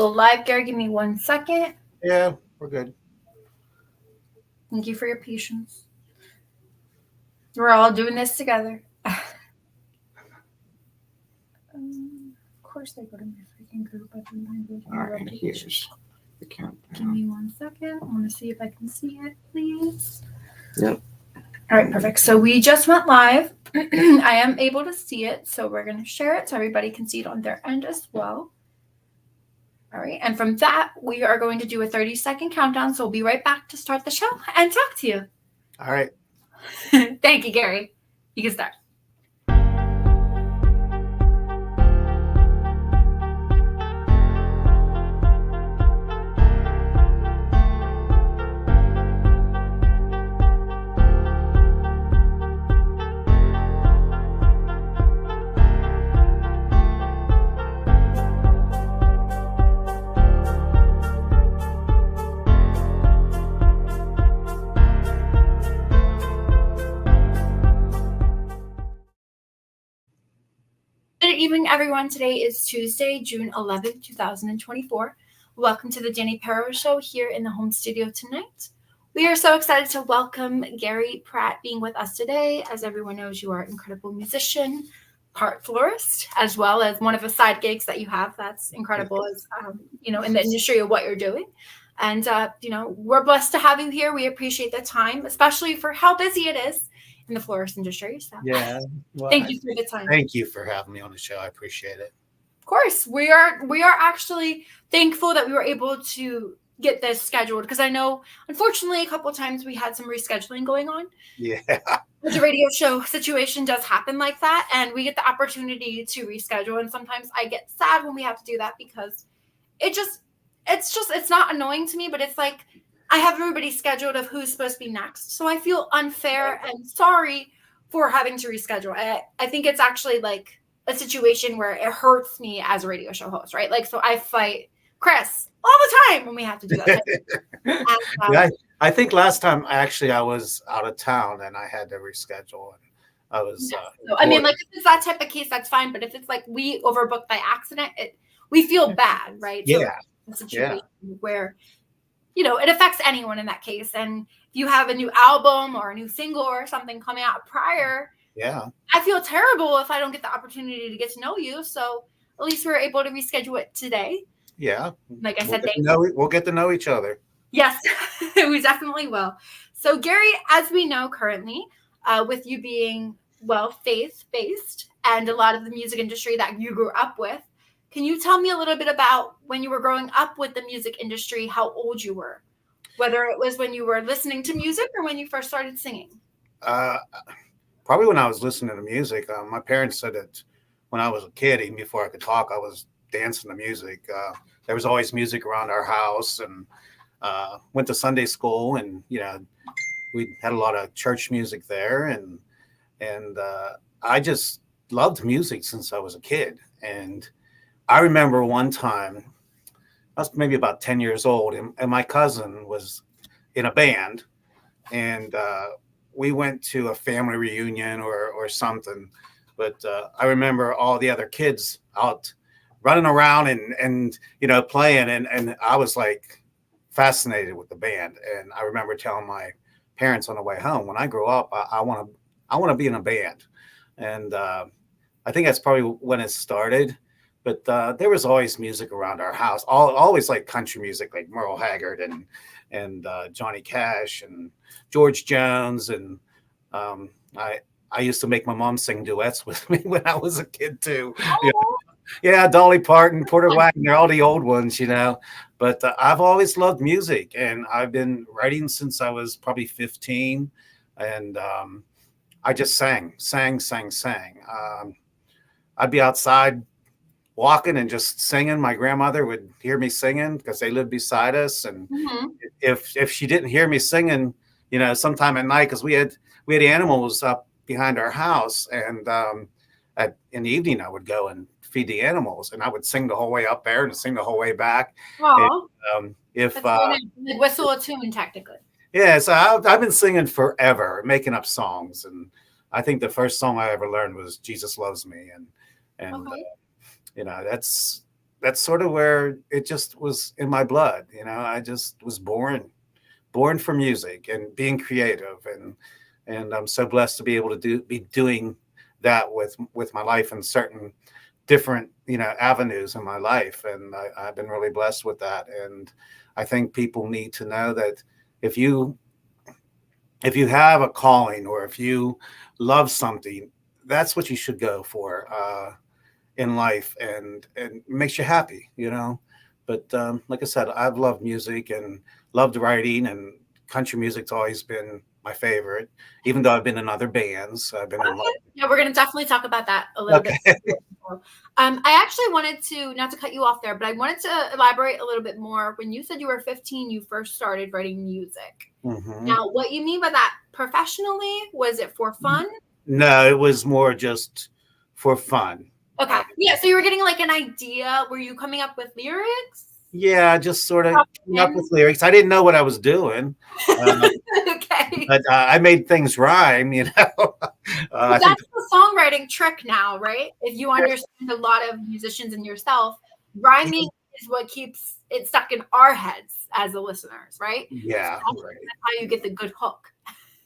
Live, Gary. Give me 1 second. Yeah, we're good. Thank you for your patience. We're all doing this together. Of course, I go to my freaking group. I don't mind go to All my right, and replication. here's the Give countdown. me 1 second. I want to see if I can see it, please. Yep. All right, perfect. So we just went live. I am able to see it, so we're going to share it so everybody can see it on their end as well. All right, and from that, we are going to do a 30-second countdown. So we'll be right back to start the show and talk to you. All right. Thank you, Gary. You can start. Good evening, everyone. Today is Tuesday, June 11th, 2024. Welcome to the Dani Perro Show here in the home studio tonight. We are so excited to welcome Gary Pratt being with us today. As everyone knows, you are an incredible musician, part florist, as well as one of the side gigs that you have. That's incredible, as in the industry of what you're doing. And we're blessed to have you here. We appreciate the time, especially for how busy it is in the florist industry. So Yeah. Well, thank you for the time. Thank you for having me on the show. I appreciate it. Of course, we are actually thankful that we were able to get this scheduled, because I know, unfortunately, a couple of times we had some rescheduling going on. Yeah. The radio show situation does happen like that, and we get the opportunity to reschedule. And sometimes I get sad when we have to do that, because it's not annoying to me, but it's like I have everybody scheduled of who's supposed to be next. So I feel unfair and sorry for having to reschedule. I think it's actually like a situation where it hurts me as a radio show host, right? Like, so I fight Chris all the time when we have to do that. Yeah, I think last time I was out of town and I had to reschedule, and I was. So, I mean, like, if it's that type of case, that's fine. But if it's like we overbooked by accident, we feel bad, right? Yeah. So it's a situation where it affects anyone in that case. And if you have a new album or a new single or something coming out prior, I feel terrible if I don't get the opportunity to get to know you. So at least we're able to reschedule it today. Yeah. Like I said, we'll get to know each other. Yes, we definitely will. So Gary, as we know currently, with you being, faith-based and a lot of the music industry that you grew up with, can you tell me a little bit about when you were growing up with the music industry, how old you were? Whether it was when you were listening to music or when you first started singing? Probably when I was listening to music. My parents said that when I was a kid, even before I could talk, I was dancing to music. There was always music around our house, and went to Sunday school, and we had a lot of church music there, and I just loved music since I was a kid. And I remember one time, I was maybe about 10 years old, and my cousin was in a band, and we went to a family reunion or something. But I remember all the other kids out running around and playing, and I was like fascinated with the band. And I remember telling my parents on the way home, when I grow up, I want to be in a band. And I think that's probably when it started. But there was always music around our house, always like country music, like Merle Haggard and Johnny Cash and George Jones. And I used to make my mom sing duets with me when I was a kid too. Yeah, Dolly Parton, Porter Wagner, all the old ones, But I've always loved music, and I've been writing since I was probably 15. And I just sang. I'd be outside walking and just singing. My grandmother would hear me singing because they lived beside us. And if she didn't hear me singing, sometime at night, because we had animals up behind our house, and in the evening I would go and feed the animals, and I would sing the whole way up there and sing the whole way back. And, whistle a tune technically. Yeah, so I've been singing forever, making up songs, and I think the first song I ever learned was "Jesus Loves Me," and that's that's sort of where it just was in my blood. I just was born for music and being creative, and I'm so blessed to be able to be doing that with my life in certain different avenues in my life, and I've been really blessed with that. And I think people need to know that if you if you have a calling, or if you love something, that's what you should go for in life, and it makes you happy. But like I said, I've loved music and loved writing, and country music's always been my favorite. Even though I've been in other bands, I've been in Okay. Yeah, we're going to definitely talk about that a little bit. okay. I actually wanted to, not to cut you off there, but I wanted to elaborate a little bit more. When you said you were 15, you first started writing music. Hmm. Now, what you mean by that professionally, was it for fun? No, it was more just for fun. Okay. Yeah, so you were getting like an idea. Were you coming up with lyrics? Yeah, just sort of came up And with lyrics. I didn't know what I was doing, okay. but I made things rhyme. Well, I think. that's the songwriting trick now, right? If you understand a lot of musicians and yourself, rhyming is what keeps it stuck in our heads as the listeners, right? So Yeah, that's right. how you get the good hook.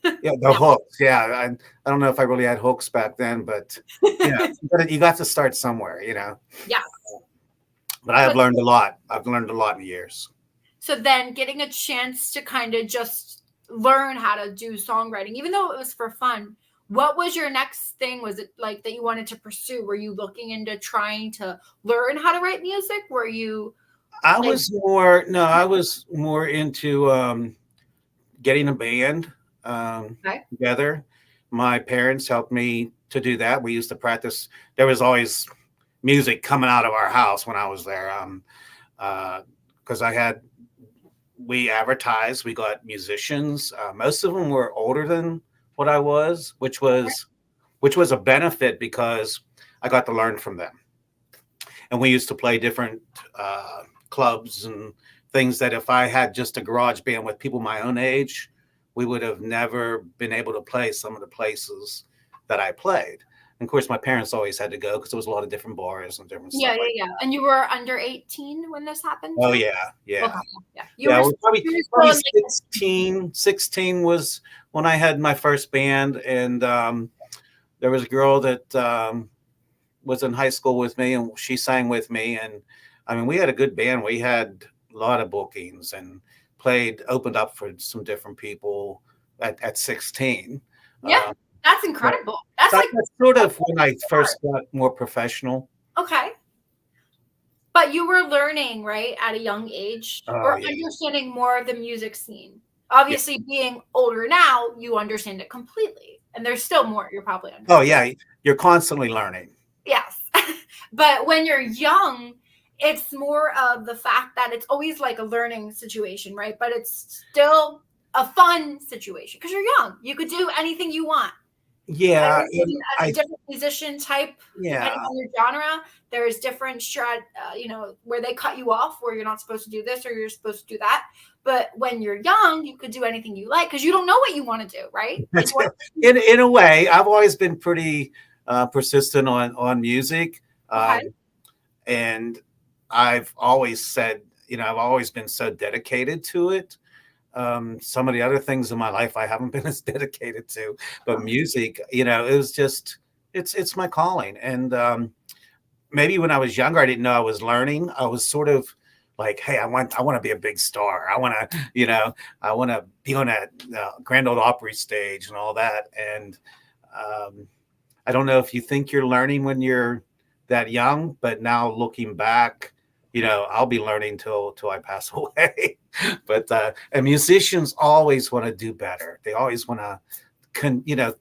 Yeah, the Yeah. hooks. Yeah, I don't know if I really had hooks back then, but you got to start somewhere. Yes. But I have But learned a lot. I've learned a lot in years. so then getting a chance to kind of just learn how to do songwriting, even though it was for fun, what was your next thing? Was it like that you wanted to pursue? Were you looking into trying to learn how to write music? Were you like, I was more into getting a band okay, together. My parents helped me to do that. We used to practice. There was always music coming out of our house when I was there. Because we advertised, we got musicians. Most of them were older than what I was, which was a benefit because I got to learn from them. And we used to play different clubs and things that if I had just a garage band with people my own age, we would have never been able to play some of the places that I played. And of course, my parents always had to go because there was a lot of different bars and different yeah, stuff yeah, like yeah. that. And you were under 18 when this happened Oh too? yeah, yeah. Okay, yeah. Yeah, well, probably You were still probably in like 16 was when I had my first band, and there was a girl that was in high school with me, and she sang with me, and I mean, we had a good band. We had a lot of bookings and opened up for some different people at 16. yeah, Uh, that's so incredible. That's that's like sort a of when I start. first got more professional. Okay. But you were learning, right, at a young age Oh or yeah, understanding more of the music scene. yeah. Obviously, being older now, you understand it completely. And there's still more you're probably Oh understanding. yeah, you're constantly learning. Yes. But when you're young, it's more of the fact that it's always like a learning situation, right? But it's still a fun situation because you're young. You could do anything you want. Yeah, and Even as a different musician type, depending yeah. on your genre, there's different where they cut you off, where you're not supposed to do this or you're supposed to do that. But when you're young, you could do anything you like because you don't know what you want to do, right? Like That's what? in a way. I've always been pretty persistent on music, Okay, and I've always said, I've always been so dedicated to it. Some of the other things in my life I haven't been as dedicated to, but music, it was just it's my calling. And maybe when I was younger, I didn't know I was learning. I was sort of like, hey, I want to be a big star. I want to be on a Grand Ole Opry stage and all that. And um, I don't know if you think you're learning when you're that young, but now looking back, I'll be learning till I pass away. But and musicians always want to do better. They always want to,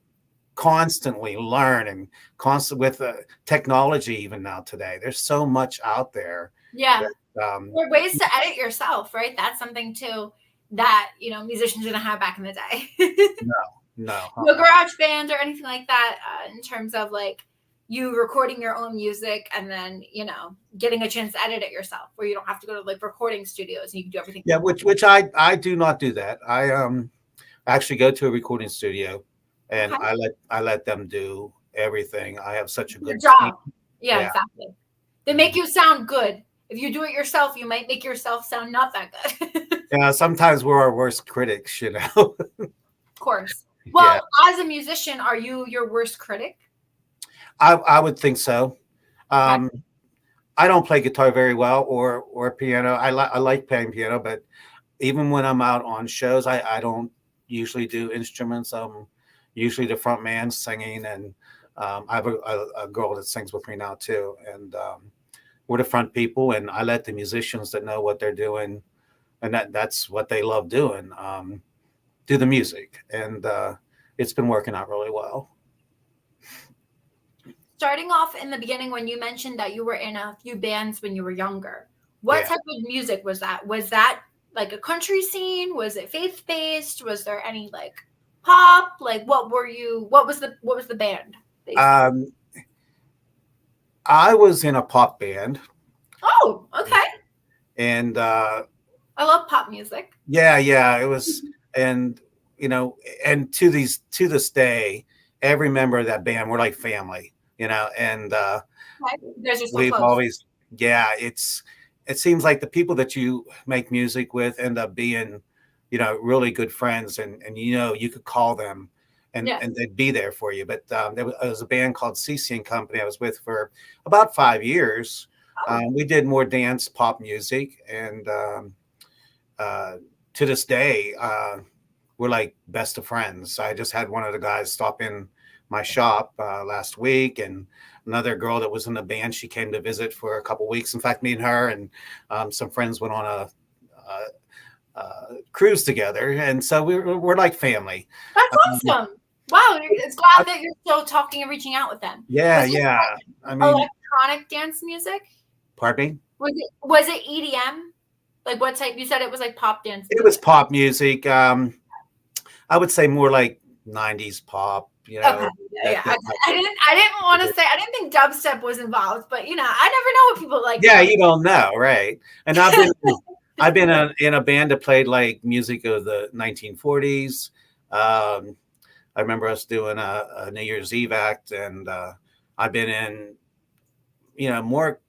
constantly learn, and constant with technology. Even now today, there's so much out there yeah. that There are ways to edit yourself, right? That's something too that musicians didn't have back in the day. no, no. No garage bands or anything like that, in terms of like you recording your own music and then getting a chance to edit it yourself, where you don't have to go to like recording studios and you can do everything Yeah, from home. which I do not do that. I actually go to a recording studio, and Okay, I let them do everything. I have such a your good team. job. Yeah, Yeah, exactly. They make you sound good. if you do it yourself, you might make yourself sound not that good. Yeah, sometimes we're our worst critics, you know. Of course. Yeah, Well, as a musician, are you your worst critic? I would think so. Okay. Um, I don't play guitar very well or piano. I like playing piano, but even when I'm out on shows, I don't usually do instruments. I'm usually the front man singing, and I have a girl that sings with me now too, and we're the front people, and I let the musicians that know what they're doing, and that's what they love doing, do the music, and it's been working out really well. Starting off in the beginning, when you mentioned that you were in a few bands when you were younger, what Yeah. type of music was that? Was that like a country scene? Was it faith based? Was there any like pop? Like what were you? What was the band based on? Um, I was in a pop band, Oh, okay. and I love pop music. yeah, yeah, it was, and you know, and to this day, every member of that band, we're like family, you know, and Okay. You guys are so we've close. always, yeah, it seems like the people that you make music with end up being, you know, really good friends, and you know, you could call them, Yes. and they'd be there for you. But there was a band called CC and Company I was with for about 5 years. Oh, We did more dance pop music, and uh, to this day, we're like best of friends. I just had one of the guys stop in my shop last week, and another girl that was in the band. She came to visit for a couple weeks. In fact, me and her and some friends went on a cruise together, and so we're like family. that's Um, awesome. Wow, it's glad that you're still talking and reaching out with them. yeah, Was it yeah. I mean, electronic dance music? pardon me. Was it EDM? Like what type? You said it was like pop dance It was music. pop music. I would say more like '90s pop. You Okay. know, Yeah, that yeah. that I didn't want to say I didn't think dubstep was involved, but I never know what people like Yeah, you nowadays. don't know, right? And I've been in a band that played like music of the 1940s. I remember us doing a New Year's Eve act, and I've been in, you know, more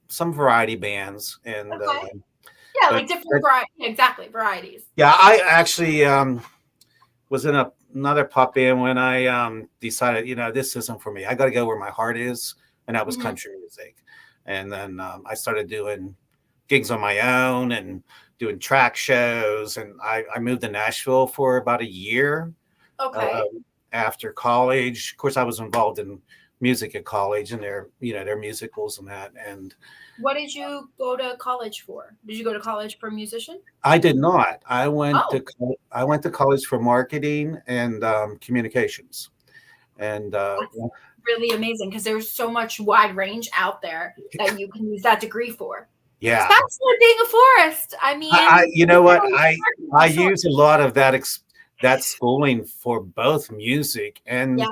some variety bands, and Okay. Yeah, but like different variety. Exactly, varieties. yeah, I actually was in another pop band when I decided, you know, this isn't for me. I got to go where my heart is, and that was Hmm. country music. And then I started doing gigs on my own and doing track shows. And I moved to Nashville for about a year uh, Okay. after college. Of course, I was involved in music at college and their musicals and that. And What did you go to college for? Did you go to college for a musician? I did not. Oh, I went to college for marketing and communications. And that's really amazing because there's so much wide range out there that you can use that degree for. yeah, Especially being a florist. I I mean, you know what marketing I for sure. use a lot of that schooling for both music Yeah.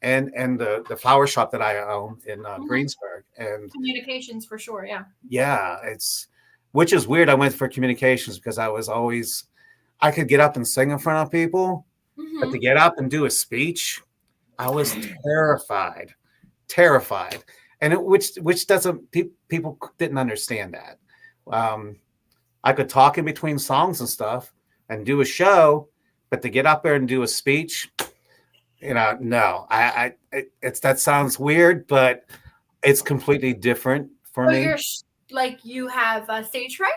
and the flower shop that I own in Mhm. Greensburg. And Communications for sure. Yeah. yeah, it's which is weird. I went for communications because I could get up and sing in front of people, but to Hmm. get up and do a speech, I was terrified, terrified, and which doesn't people didn't understand that. Um, I could talk in between songs and stuff and do a show, but to get up there and do a speech, you know, no, it's that sounds weird, but it's completely different for So me. like you have stage fright,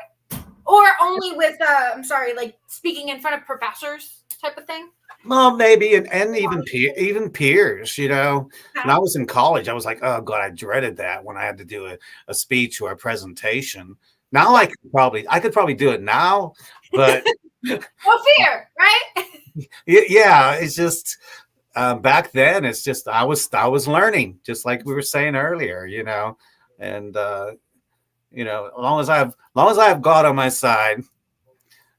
or only with I'm sorry, like speaking in front of professors type of thing. Well, maybe, and even even peers, you know. When Okay. I was in college, I was like, oh god, I dreaded that when I had to do a speech or a presentation. Now Yeah. I could probably do it now, but No fear, right? yeah, it's just back then. It's just I was learning, just like we were saying earlier, you know, and you know, as long as I have God on my side,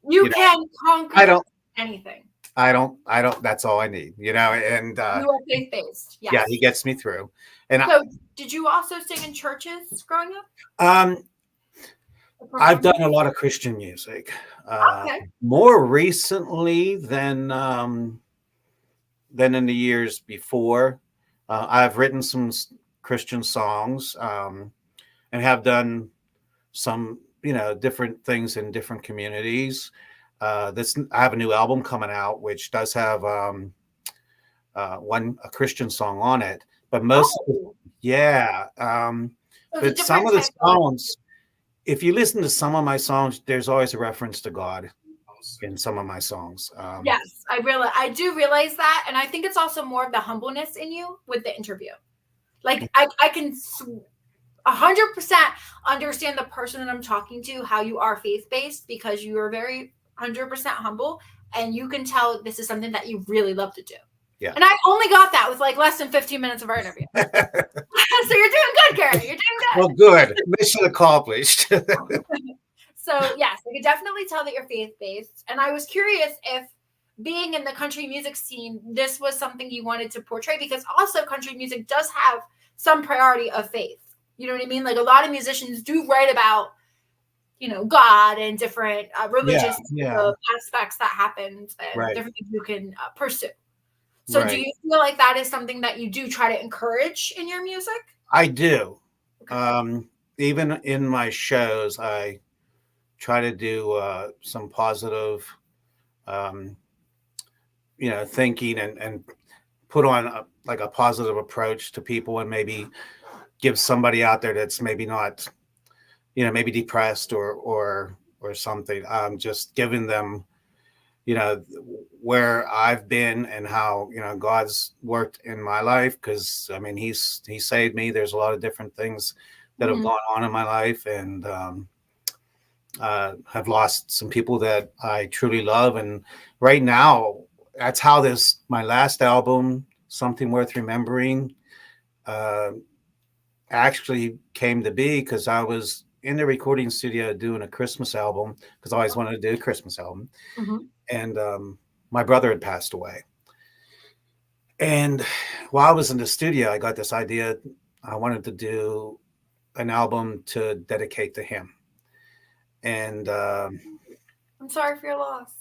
You you know, can I conquer don't anything. I don't. That's all I need, you know, and You are faith based. yeah, he Yes. gets me through, and So, did you also sing in churches growing up Um, or I've perform? done a lot of Christian music. Okay. More recently than in the years before. I've written some Christian songs and have done some, different things in different communities. This I have a new album coming out, which does have one a Christian song on it, but most, Oh, yeah. so it's a But some different of the type of. songs, if you listen to some of my songs, there's always a reference to God in some of my songs. Yes, I do realize that, and I think it's also more of the humbleness in you with the interview. Like I can 100% understand the person that I'm talking to, how you are faith based, because you are very 100% humble, and you can tell this is something that you really love to do. Yeah. And I only got that with like less than 15 minutes of our interview. So you're doing good, Gary. You're Well, doing good. Mission accomplished. good. So yes, I could definitely tell that you're faith based. And I was curious if being in the country music scene, this was something you wanted to portray, because also country music does have some priority of faith. You know what I mean? Like a lot of musicians do write about, God and different Yeah, religious yeah, aspects that happened and right, different things you can pursue. So do right. you feel like that is something that you do try to encourage in your music? I do. Okay. Um, Even in my shows, I try to do some positive, um, thinking and put on like a positive approach to people, and maybe give somebody out there that's maybe not, maybe depressed or something. Just giving them, you know, where I've been and how, God's worked in my life. Cause I mean, he saved me. There's a lot of different things that have Mhm. gone on in my life, and have lost some people that I truly love. And right now, that's how my last album, Something Worth Remembering, uh, actually came to be, because I was in the recording studio doing a Christmas album, because I always wanted to do a Christmas album. Mhm. And my brother had passed away. And while I was in the studio, I got this idea. I wanted to do an album to dedicate to him. And I'm sorry for your loss.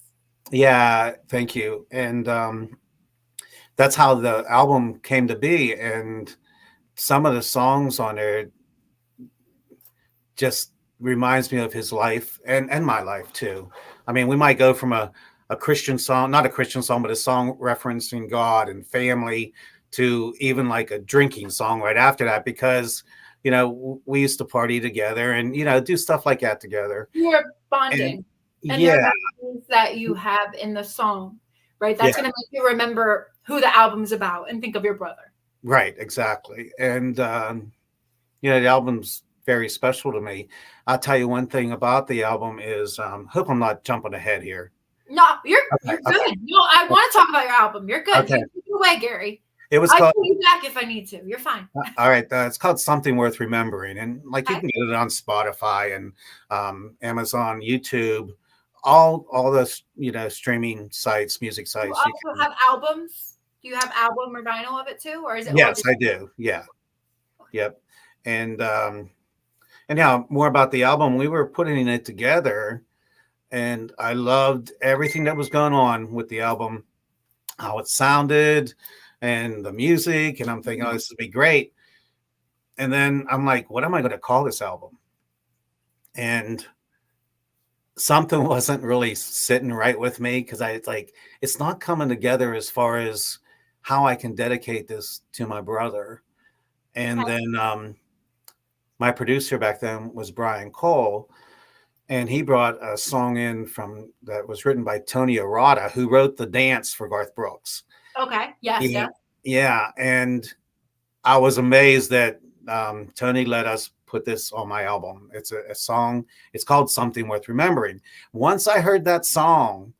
yeah, thank you. And that's how the album came to be. And some of the songs on there just reminds me of his life, and my life too. I mean, we might go from a Christian song, not a Christian song, but a song referencing God and family, to even like a drinking song right after that, because we used to party together and do stuff like that together. You're And bonding, and there yeah, are memories that you have in the song, right? yeah, That's gonna make you remember who the album's about and think of your brother. right, exactly. And the album's very special to me. I'll tell you one thing about the album is, hope I'm not jumping ahead here. No, you're Okay, you're good. No, I want to talk about your album. You're good. okay. You take it away, Gary. It was I called. pull you back if I need to. You're fine. All right, it's called Something Worth Remembering, and like you Okay. can get it on Spotify and Amazon, YouTube, all those streaming sites, music You sites. You also can. have albums. Do you have album or vinyl of it too, or is it all Yes, just I do. Yeah, yep. And now more about the album. We were putting it together, and I loved everything that was going on with the album, how it sounded, and the music. And I'm thinking, oh, this would be great. And then I'm like, what am I going to call this album? And something wasn't really sitting right with me, because it's like it's not coming together as far as how I can dedicate this to my brother. And okay? then my producer back then was Brian Cole, and he brought a song in from that was written by Tony Arata, who wrote the dance for Garth Brooks. Okay. Yes. Yeah, Yes. yeah, and I was amazed that Tony let us put this on my album. It's a song. It's called Something Worth Remembering. Once I heard that song,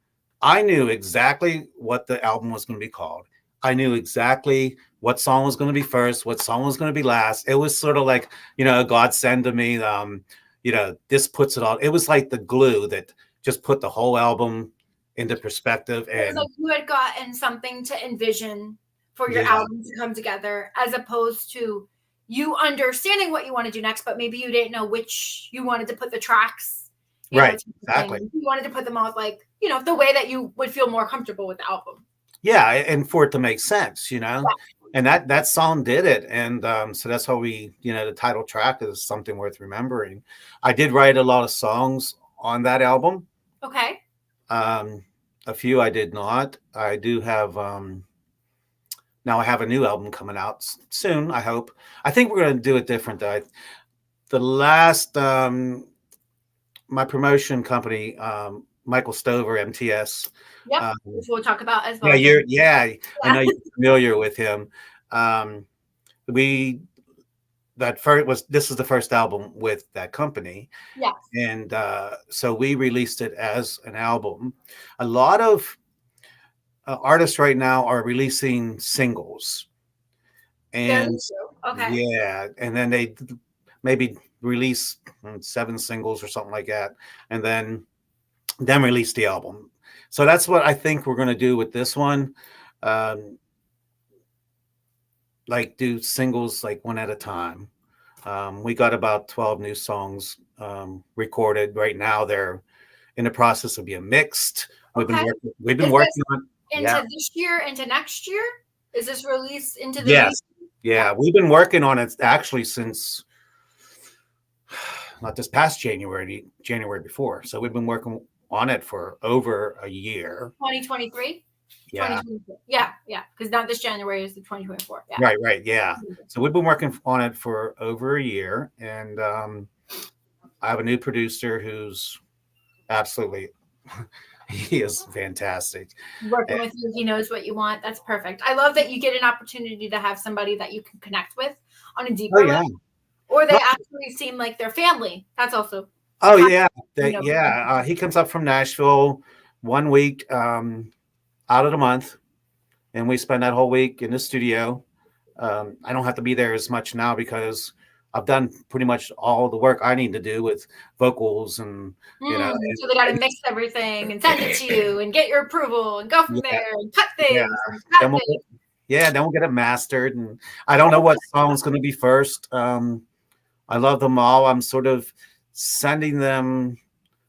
I knew exactly what the album was going to be called. I knew exactly what song was going to be first, what song was going to be last. It was sort of like, God send to me, this puts it all. It was like the glue that just put the whole album into perspective. It was And like you had gotten something to envision for your yeah, album to come together, as opposed to you understanding what you want to do next, but maybe you didn't know which you wanted to put the tracks, right, type of exactly. thing. You wanted to put them all like, the way that you would feel more comfortable with the album. Yeah, and for it to make sense. and that song did it. And so that's how we, the title track is Something Worth Remembering. I did write a lot of songs on that album. Okay. Um, a few I did not. I do have now I have a new album coming out soon, I hope. I think we're going to do it different though. The last my promotion company, Michael Stover, MTS. Yep. Um, Which we'll talk about as yeah, well again. I Yeah. know you're familiar with him. Um, we that first was this is the first album with that company, Yes. and so we released it as an album. A lot of artists right now are releasing singles, Very and true. Okay. yeah, and then they maybe release 7 singles or something like that, and then release the album. So that's what I think we're going to do with this one. Um, like do singles like one at a time. We got about 12 new songs recorded right now. They're in the process of being mixed. Okay. We've been Is this working on. into Yeah. this year, into next year? Is this released into the new? Yes. Yeah. Yeah. We've been working on it actually since not this past January before. So we've been working on it for over a year. 2023? Yeah. 2024. Yeah, yeah. Because not this January is the 2024. Yeah. Right. Yeah. So we've been working on it for over a year, and I have a new producer who's absolutely he is fantastic. Working And, with you, he knows what you want. That's perfect. I love that you get an opportunity to have somebody that you can connect with on a oh deeper yeah. level, or they No, actually seem like their family. That's also oh how, yeah. you know. He comes up from Nashville one week out of the month, and we spend that whole week in the studio. I don't have to be there as much now because I've done pretty much all the work I need to do with vocals and So they got to mix everything and send it to you and get your approval and go from yeah, there and cut yeah. things and cut Then we'll things. then we'll get it mastered, and I don't know what song's going to be first. I love them all. I'm sort of sending them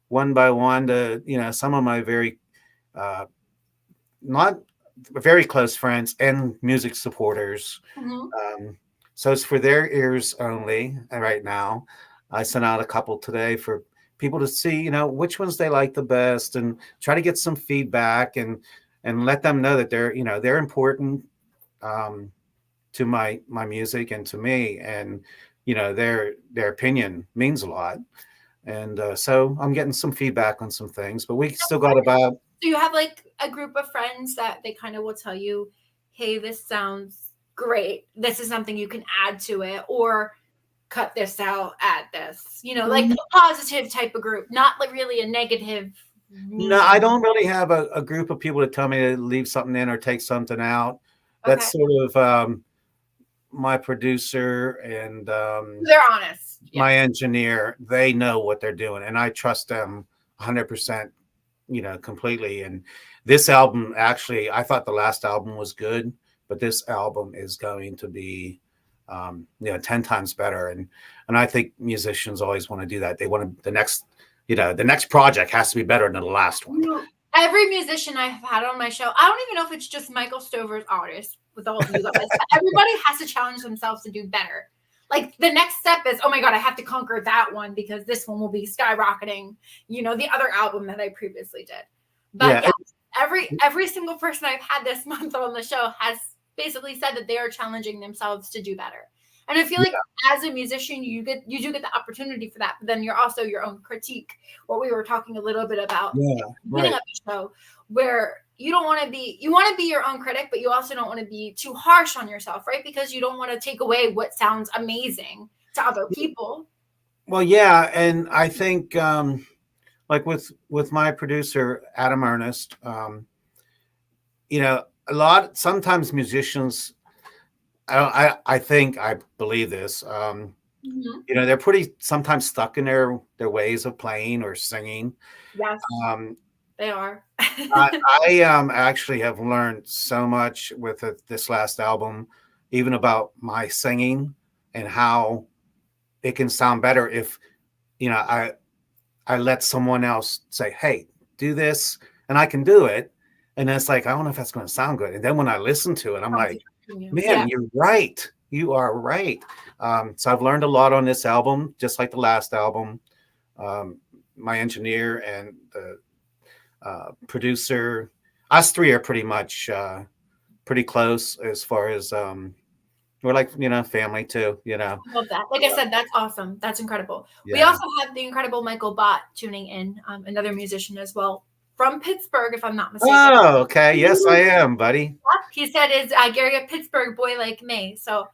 one by one to some of my very uh, not very close friends and music supporters. Mhm. So it's for their ears only right now. I sent out a couple today for people to see, which ones they like the best, and try to get some feedback and let them know that they're important um, to my music and to me, and their opinion means a lot. And so I'm getting some feedback on some things, but we still got about. So you have like a group of friends that they kind of will tell you, hey, this sounds great. This is something you can add to it, or cut this out, add this, like a positive type of group, not like really a negative. No, I don't really have a group of people to tell me to leave something in or take something out. Okay. That's sort of my producer and They're honest. Yeah. my engineer. They know what they're doing, and I trust them 100%, completely. And this album, actually, I thought the last album was good, but this album is going to be 10 times better. And I think musicians always want to do that. They want to, the next project has to be better than the last one. Every musician I've had on my show, I don't even know if it's just Michael Stover's artists with all of you guys. Everybody has to challenge themselves to do better. Like the next step is, oh my God, I have to conquer that one because this one will be skyrocketing, the other album that I previously did. But every single person I've had this month on the show has basically said that they are challenging themselves to do better. And I feel like as a musician, you do get the opportunity for that, but then you're also your own critique. What we were talking a little bit about at the beginning of the show, where you want to be your own critic, but you also don't want to be too harsh on yourself, right? Because you don't want to take away what sounds amazing to other people. Well, yeah, and I think like with my producer Adam Ernest, sometimes musicians. I think I believe this. They're pretty sometimes stuck in their ways of playing or singing. Yes, they are. I actually have learned so much with this last album, even about my singing and how it can sound better if I let someone else say, "Hey, do this," and I can do it. And then it's like, I don't know if that's going to sound good. And then when I listen to it, I'm like, Man, Yeah. you're right. You are right. So I've learned a lot on this album, just like the last album. Um, my engineer and the producer, us three are pretty much pretty close as far as we're like family too. I love that. Like I said, that's awesome. That's incredible. We Yeah. also have the incredible Michael Bott tuning in, another musician as well from Pittsburgh, if I'm not mistaken. Oh, okay. Yes, I am, buddy. He said, "Is Gary a Pittsburgh boy like me?" So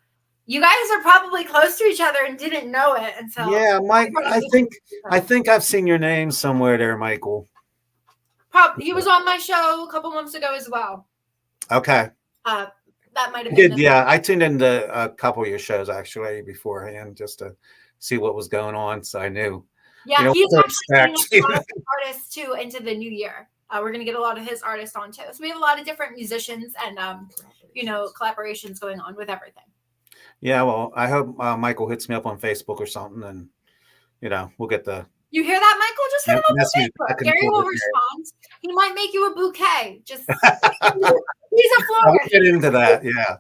you guys are probably close to each other and didn't know it until Yeah, Mike. brought up I this. think I've seen your name somewhere there, Michael. He was on my show a couple months ago as well. Okay. Uh, that might have Good. been Yeah, I tuned into a couple of your shows actually beforehand just to see what was going on, so I knew, Yeah, he's what to actually getting expect. a lot of artists too into the new year. We're gonna get a lot of his artists on too. So we have a lot of different musicians and collaborations going on with everything. Yeah, well, I hope Michael hits me up on Facebook or something, and we'll get the You hear that, Michael? Just hit him up message on back Facebook. and Gary will forth respond. He might make you a bouquet. Just there. he's a I'll florist. get into that. Yeah.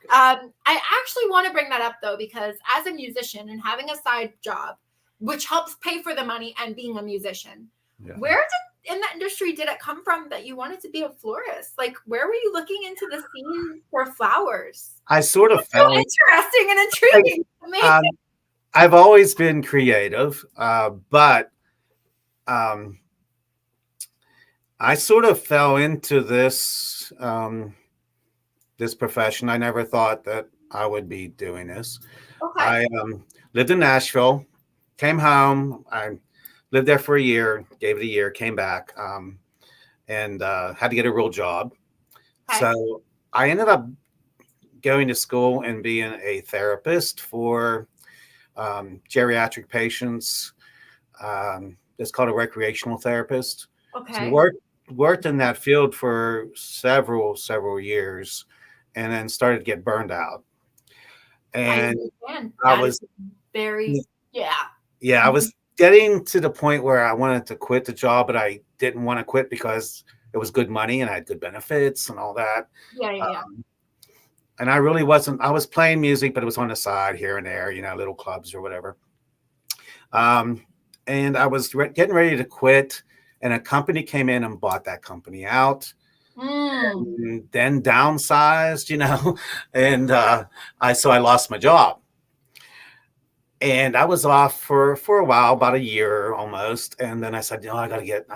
I actually want to bring that up though, because as a musician and having a side job, which helps pay for the money and being a musician, Yeah. where in the industry did it come from that you wanted to be a florist? Like, where were you looking into the scene for flowers? I sort of So fell. interesting and intriguing to me. I've always been creative, but I sort of fell into this profession. I never thought that I would be doing this. Okay. I lived in Nashville, came home. I lived there for a year, gave it a year, came back, and had to get a real job. Okay. So I ended up going to school and being a therapist for geriatric patients. It's called a recreational therapist. Okay. So worked in that field for several years, and then started to get burned out. And I was very I was getting to the point where I wanted to quit the job, but I didn't want to quit because it was good money and I had good benefits and all that. Yeah. And I really wasn't. I was playing music, but it was on the side here and there, little clubs or whatever. And I was getting ready to quit, and a company came in and bought that company out. And then downsized, and I lost my job. And I was off for a while, about a year almost. And then I said, I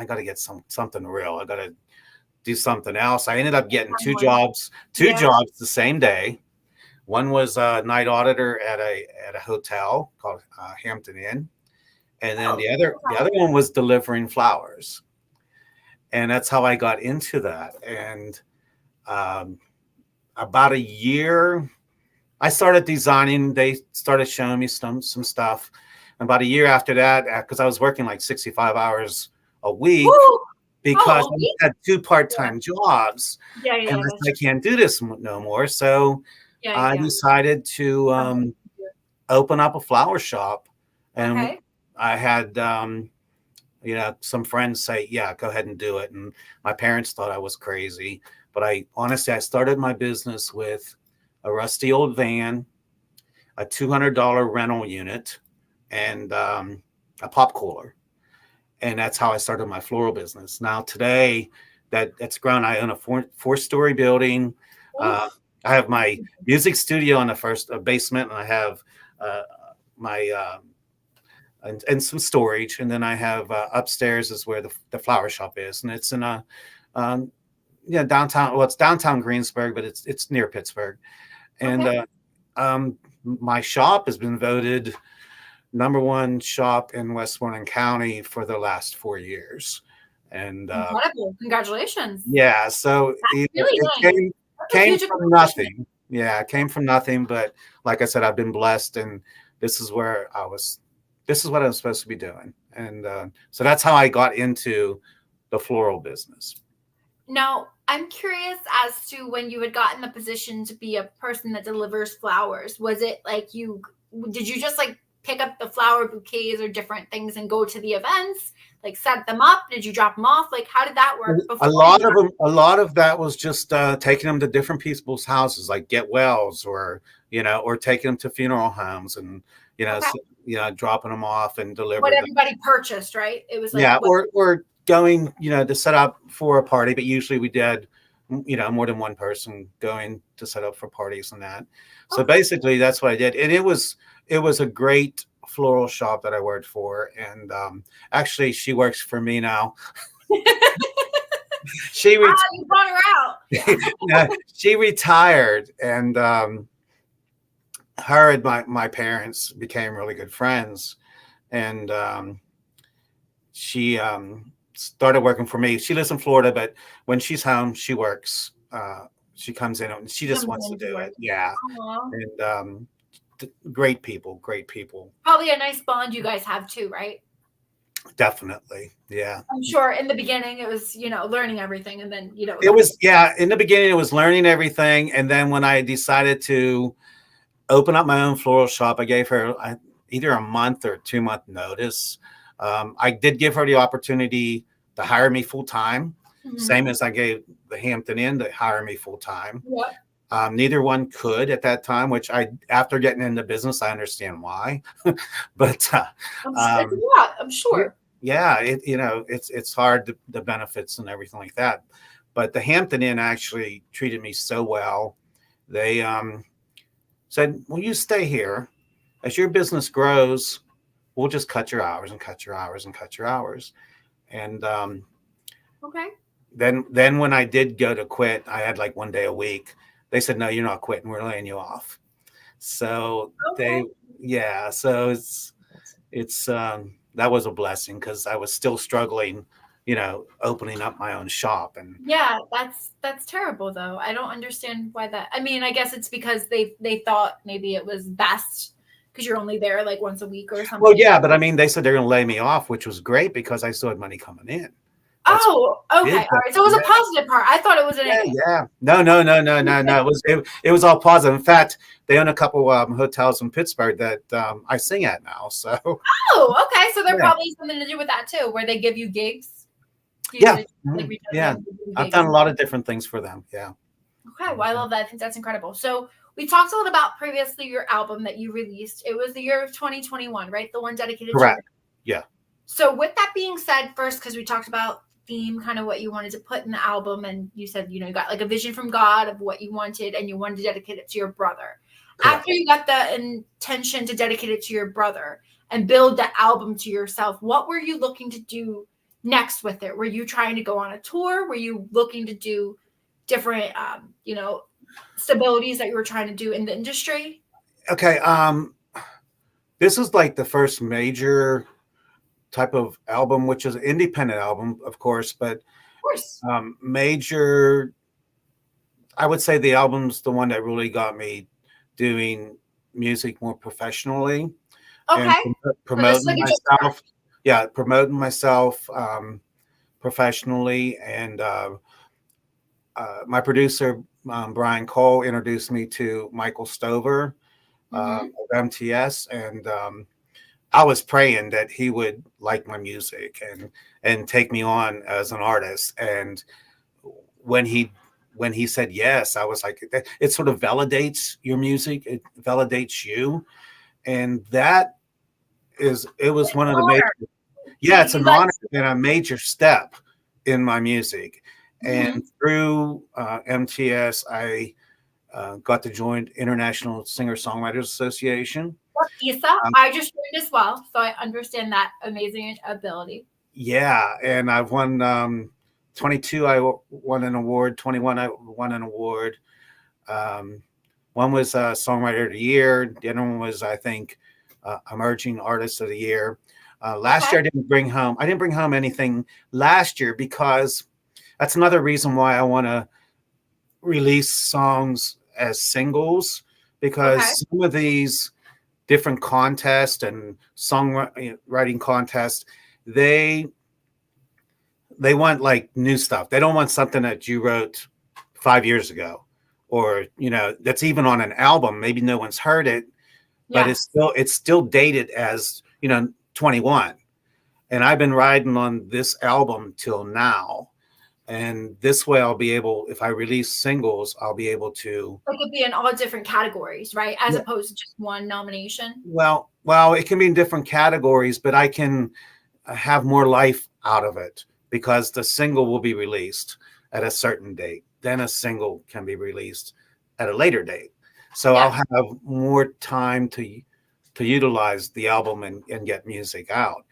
gotta get something real. I gotta do something else. I ended up getting two jobs the same day. One was a night auditor at a hotel called Hampton Inn, and then the other one was delivering flowers. And that's how I got into that. And about a year, I started designing. They started showing me some stuff. And about a year after that, because I was working like 65 hours a week, because I had two part-time jobs. And I said, I can't do this no more. So I decided to open up a flower shop. And I had some friends say, yeah, go ahead and do it. And my parents thought I was crazy. But I started my business with a rusty old van, a $200 rental unit, and a pop cooler. And that's how I started my floral business. Now today, that's grown. I own a four-story building. I have my music studio on the first basement, and I have my and some storage, and then I have upstairs is where the flower shop is, and it's in a downtown. Well, it's downtown Greensburg, but it's near Pittsburgh. And my shop has been voted #1 shop in Westmoreland County for the last 4 years. And incredible! Congratulations. Yeah, so it came from nothing. Yeah, it came from nothing. But like I said, I've been blessed, and this is what I was supposed to be doing. And so that's how I got into the floral business. Now, I'm curious as to when you had gotten the position to be a person that delivers flowers. Was it like did you just like pick up the flower bouquets or different things and go to the events? Like set them up? Did you drop them off? Like how did that work A before you lot of got? them, a lot of that was just taking them to different people's houses, like get wells, or or taking them to funeral homes, and Okay. dropping them off and What deliver them. everybody purchased, right? It was like Yeah, what? or going, to set up for a party, but usually we did, more than one person going to set up for parties and that. So Okay. basically, that's what I did, and it was a great floral shop that I worked for, and actually, she works for me now. She re- You brought her out. yeah, she retired, and her and my parents became really good friends, and she started working for me. She lives in Florida, but when she's home, she works. She comes in and she just Comes wants to in to do work. it. Yeah, Aw. and great people, great people, Probably a nice bond you guys have too, right? definitely. Yeah, I'm sure in the beginning it was, learning everything and then, it was. Yeah, in the beginning, it was learning everything, and then when I decided to open up my own floral shop, I gave her either a month or 2 month notice. I did give her the opportunity to hire me full time, Mhm. same as I gave the Hampton Inn to hire me full time. Yep. Neither one could at that time, which after getting into business, I understand why. But It's um, a lot, I'm yeah, sure. yeah, it's hard, the benefits and everything like that. But the Hampton Inn actually treated me so well. They said, "Well, you stay here. As your business grows, we'll just cut your hours and cut your hours and cut your hours." And Okay. then when I did go to quit, I had like 1 day a week. They said, "No, you're not quitting. We're laying you off." So Okay. yeah. So it's that was a blessing because I was still struggling, opening up my own shop. And Yeah, that's terrible though. I don't understand why that. I mean, I guess it's because they thought maybe it was best because you're only there like once a week or well, something. yeah, but I mean, they said they're going to lay me off, which was great because I still had money coming in. That's what Oh, I okay. did. All right. So it was a positive part. I thought it was a Yeah, negative. yeah. No, no, no, no, no, no. It was all positive. In fact, they own a couple hotels in Pittsburgh that I sing at now. So Oh, okay. So there yeah, probably something to do with that too, where they give you gigs. Do you yeah, get like mhm, reach out to yeah. them and give you I've gigs? done a lot of different things for them. Yeah. Okay, well, I love that. I think that's incredible. So we talked a little about previously your album that you released. It was the year of 2021, right? The one dedicated to your. Correct. Yeah. So with that being said, first, because we talked about theme, kind of what you wanted to put in the album, and you said, you got like a vision from God of what you wanted, and you wanted to dedicate it to your brother. Correct. After you got the intention to dedicate it to your brother and build the album to yourself, what were you looking to do next with it? Were you trying to go on a tour? Were you looking to do different, stabilities that you were trying to do in the industry? Okay. This is like the first major type of album, which is an independent album, of course, but Of course. major. I would say the album's the one that really got me doing music more professionally and Okay. So this is promoting like a jump. myself. Yeah, promoting myself professionally. And my producer, Brian Cole, introduced me to Michael Stover Mm-hmm. of MTS. And I was praying that he would like my music and take me on as an artist. And when he said yes, I was like, it sort of validates your music, it validates you, and it was one of the major. Yeah, it's He an honor likes. and a major step in my music. And Mm-hmm. through MTS, I got to join International Singer Songwriters Association. Isa, Um, I just joined as well, so I understand that amazing ability. yeah, and I've won 22. Won an award. 21. I won an award. Um, One was Songwriter of the Year. The other one was, I think, Emerging Artist of the Year. Last Okay. year, I didn't bring home anything last year because that's another reason why I want to release songs as singles, Okay. because some of these different contests and songwriting contests, they they want like new stuff. They don't want something that you wrote 5 years ago, or that's even on an album. Maybe no one's heard it, but Yes. it's still dated as 21. And I've been riding on this album till now. And this way I'll be able, if I release singles, I'll be able to. It could be in all different categories, right? As opposed to just one nomination. Well, it can be in different categories, but I can have more life out of it because the single will be released at a certain date. Then a single can be released at a later date. So I'll Yeah. have more time to utilize the album and get music out.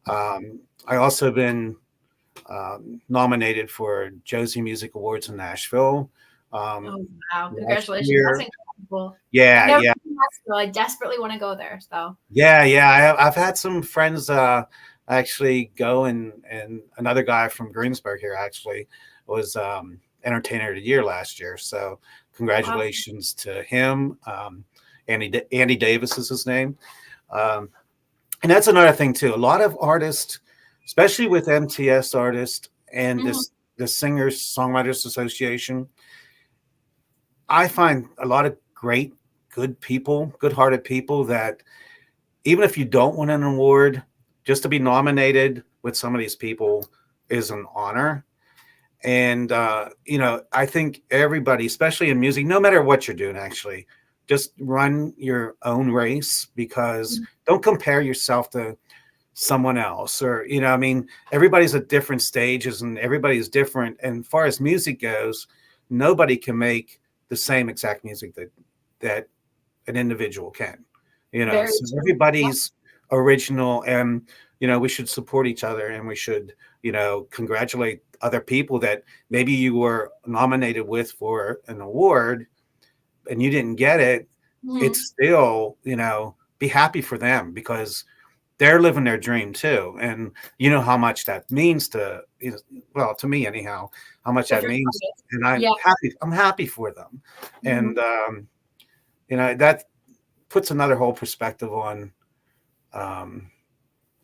I also been nominated for Josie Music Awards in Nashville Oh wow! last Congratulations. That's year. incredible. I've Yeah, never yeah, been to Nashville. I desperately want to go there. So. yeah. I've had some friends actually go, and another guy from Greensburg here actually was Entertainer of the Year last year. So Awesome. congratulations to him. Andy Davis is his name. Um, and that's another thing too. A lot of artists, especially with MTS artists and Mhm. the Singers Songwriters Association, I find a lot of great, good people, good-hearted people that even if you don't win an award, just to be nominated with some of these people is an honor. And I think everybody, especially in music, no matter what you're doing, actually, just run your own race because don't compare yourself to someone else. Or I mean, everybody's at different stages and everybody's different. And as far as music goes, nobody can make the same exact music that an individual can. Very So true. Yeah. everybody's original, and we should support each other, and we should congratulate other people that maybe you were nominated with for an award and you didn't get it. Mhm. It's still, be happy for them because they're living their dream too. And you know how much that means to, well, to me anyhow, how much that Different means. targets. And Yeah. I'm happy for them. Mhm. And, that puts another whole perspective on um,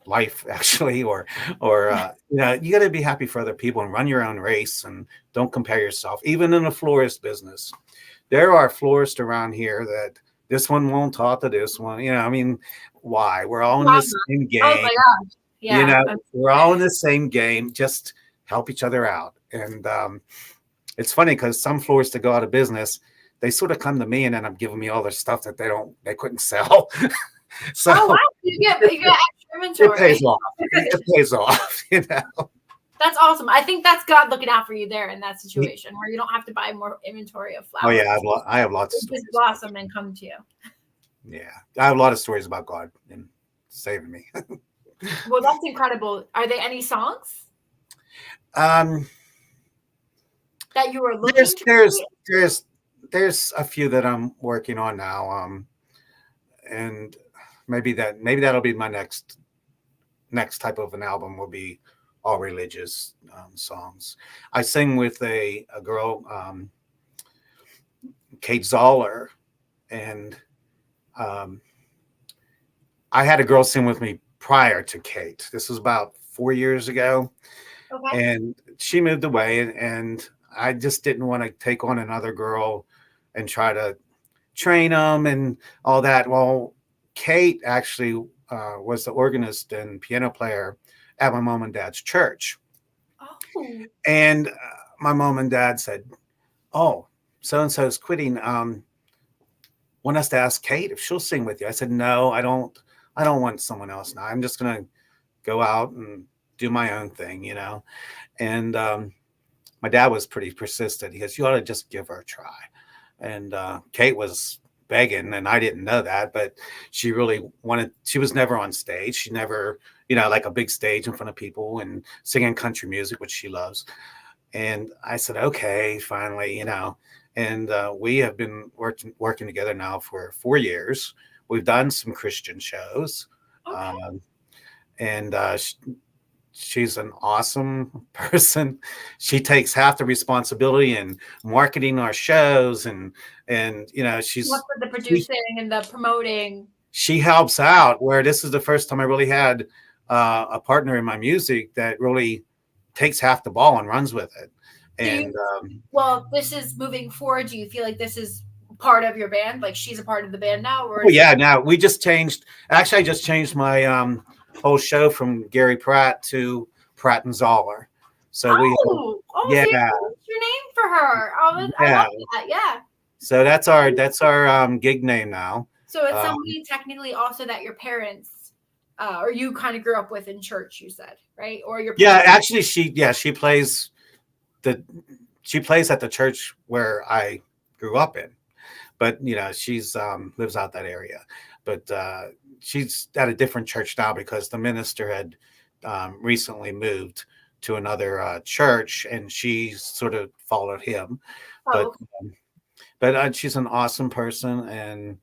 life actually, or you got to be happy for other people and run your own race and don't compare yourself. Even in the florist business, there are florists around here that this one won't talk to this one. I mean, why? We're all in the Drama. same Oh game. my gosh. Yeah. We're all in the same game. Just help each other out. And it's funny because some florists that go out of business, they sort of come to me and then I'm giving me all their stuff that they couldn't sell. So Oh wow. You get extra it inventory. pays off. It pays off. That's awesome. I think that's God looking out for you there in that situation where you don't have to buy more inventory of Oh yeah, flowers. I have lots of They just stories. blossom and come to you. Yeah, I have a lot of stories about God and saving me. Well, that's incredible. Are there any songs um, that you were there's looking to there's create? there's there's a few that I'm working on now. And maybe that'll be my next type of an album will be all religious songs. I sing with a girl, Kate Zoller, and um, I had a girl sing with me prior to Kate. This was about 4 years ago, Okay. and she moved away, and I just didn't want to take on another girl and try to train them and all that. Well, Kate actually was the organist and piano player at my mom and dad's church. Oh. And my mom and dad said, "Oh, so and so is quitting. Want us to ask Kate if she'll sing with you?" I said, "No, I don't. I don't want someone else now. I'm just gonna go out and do my own thing, you know." And my dad was pretty persistent. He goes, "You ought to just give her a try." And Kate was begging, and I didn't know that, but she really wanted. She was never on stage. She never, like a big stage in front of people and singing country music, which she loves. And I said, "Okay, finally, And we have been working together now for 4 years. We've done some Christian shows, Okay. um, and she's an awesome person. She takes half the responsibility in marketing our shows, and What with the she producing and the promoting? she helps out. Where this is the first time I really had a partner in my music that really takes half the ball and runs with it. Do you And well, this is moving forward. Do you feel like this is part of your band? Like she's a part of the band now, or Oh is it? yeah, now we just changed. Actually, I just changed my whole show from Gary Pratt to Pratt and Zoller. So we, Oh, yeah, so you changed your name for her. Oh, I yeah. love that. Yeah. So that's our gig name now. So it's Um, somebody technically also that your parents, or you kind of grew up with in church. You said, right? Or your yeah, parents. actually, the she plays at the church where I grew up in, but she's lives out that area, but she's at a different church now because the minister had recently moved to another church, and she sort of followed him. But Oh, she's an awesome person, and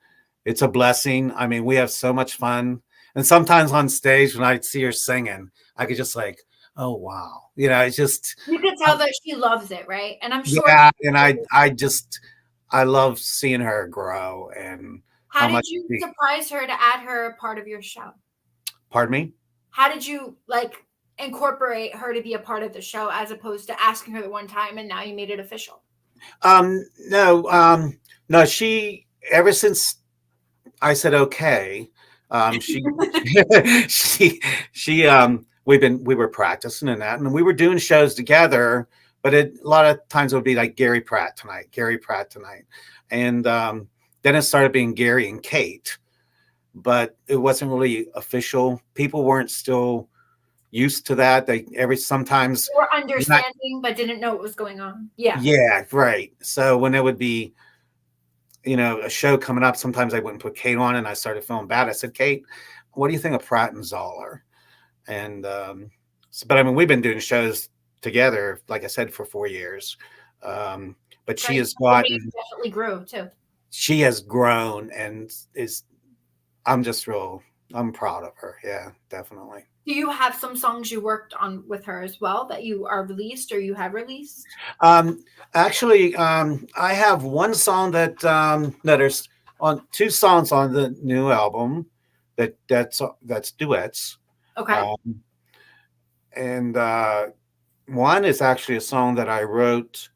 it's a blessing. I mean, we have so much fun, and sometimes on stage when I see her singing, I could just like, oh wow, it's just you could tell that she loves it, right? And I'm sure. yeah, and I love seeing her grow and How how did much you she, surprise her to add her part of your show? pardon me. How did you like incorporate her to be a part of the show as opposed to asking her the one time and now you made it official? No, no, she ever since I said okay, she she we were practicing and that, and we were doing shows together, but a lot of times it would be like Gary Pratt tonight, and then it started being Gary and Kate, but it wasn't really official. People weren't still used to that. They every sometimes You were not, understanding but didn't know what was going on. Yeah. yeah, right. So when it would be a show coming up, sometimes I wouldn't put Kate on, and I started feeling bad. I said, Kate, what do you think of Pratt and Zoller? And but I mean, we've been doing shows together, like I said, for 4 years. But Right. The name gotten definitely grew too. she has grown and is. I'm just real. I'm proud of her. Yeah, definitely. Do you have some songs you worked on with her as well that you are released or you have released? Um, Actually, I have one song that no, there's on two songs on the new album that's duets. Okay. Um, and one is actually a song that I wrote